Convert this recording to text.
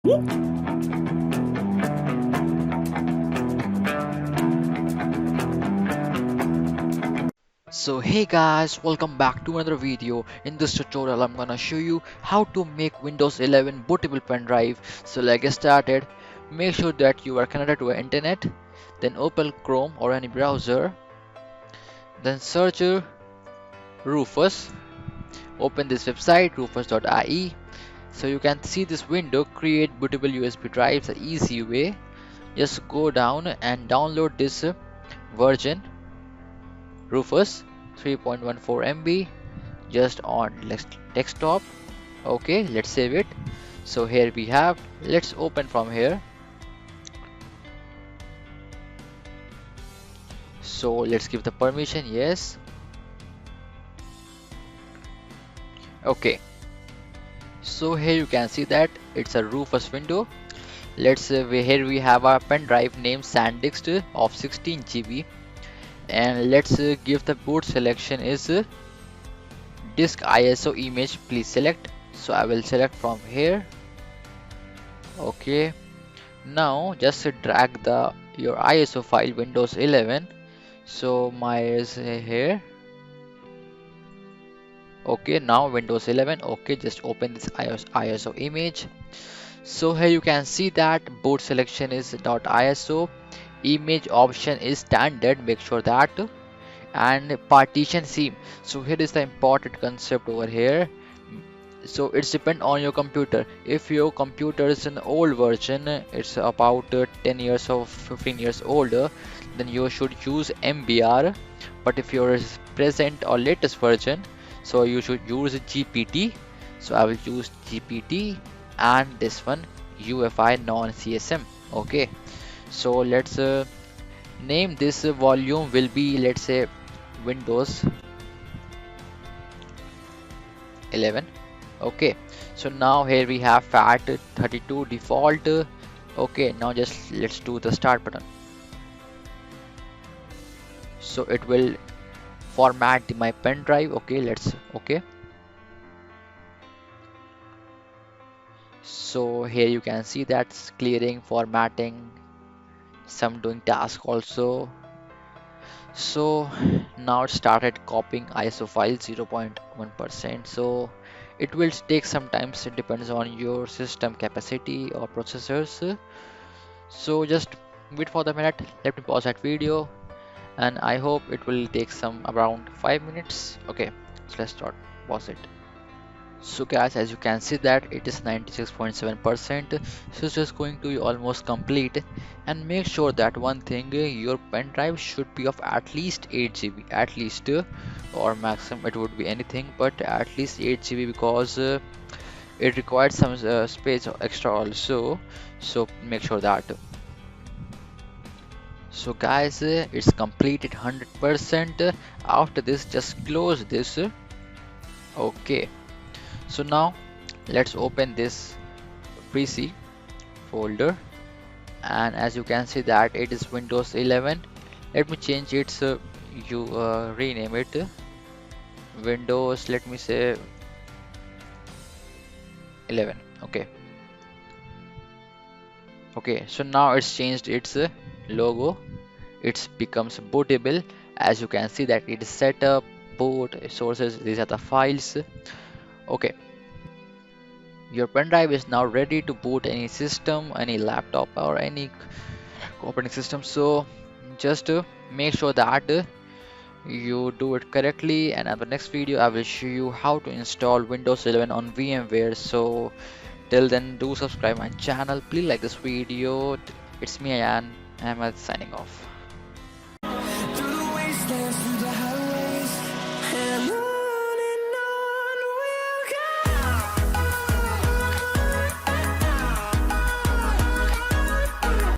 So hey guys, welcome back to another video. In this tutorial I'm gonna show you how to make Windows 11 bootable pen drive. So let's get started. Make sure that you are connected to internet, then open Chrome or any browser, then search Rufus. Open this website rufus.ie. So you can see this window, create bootable USB drives the easy way. Just go down and download this version Rufus 3.14 MB just on desktop. Okay, let's save it. So here we have, let's open from here. So let's give the permission, yes. Okay, so here you can see that it's a Rufus window. Here we have our pen drive named SanDisk of 16 GB, and let's give the boot selection is disk ISO image, please select. So I will select from here. Okay, now just drag the your ISO file Windows 11. So my is here. Okay, now Windows 11. Okay, just open this ISO image. So here you can see that boot selection is .iso, image option is standard, make sure that, and partition seam. So here is the important concept over here. So it's depend on your computer. If your computer is an old version, it's about 10 years or 15 years older, then you should use MBR. But if your is present or latest version, so you should use GPT. So I will use GPT, and this one UFI non CSM. Okay, so let's name this volume will be, let's say, Windows 11. Okay, so now here we have FAT32 default. Okay, now just let's do the start button. So it will format my pen drive. Okay, okay. So here you can see that's clearing, formatting, some doing task also. So now it started copying ISO file 0.1%. So it will take some time, it depends on your system capacity or processors. So just wait for the minute, let me pause that video, and I hope it will take some around 5 minutes. Okay, so let's start, pause it. So guys, as you can see that it is 96.7%, so it's just going to be almost complete. And make sure that one thing, your pen drive should be of at least 8 GB, at least, or maximum it would be anything but at least 8 GB, because it requires some space extra also. So make sure that. So guys, it's completed 100%. After this, just close this. Okay, so now let's open this PC folder, and as you can see that it is Windows 11. Let me change its you rename it Windows, let me say 11. Okay, okay, so now it's changed its logo, it becomes bootable. As you can see that it is set up, boot, sources, these are the files. Okay, your pen drive is now ready to boot any system, any laptop, or any operating system. So just make sure that you do it correctly, and in the next video I will show you how to install Windows 11 on VMware. So till then, do subscribe my channel, please like this video. It's me, Ayan. I'm signing off.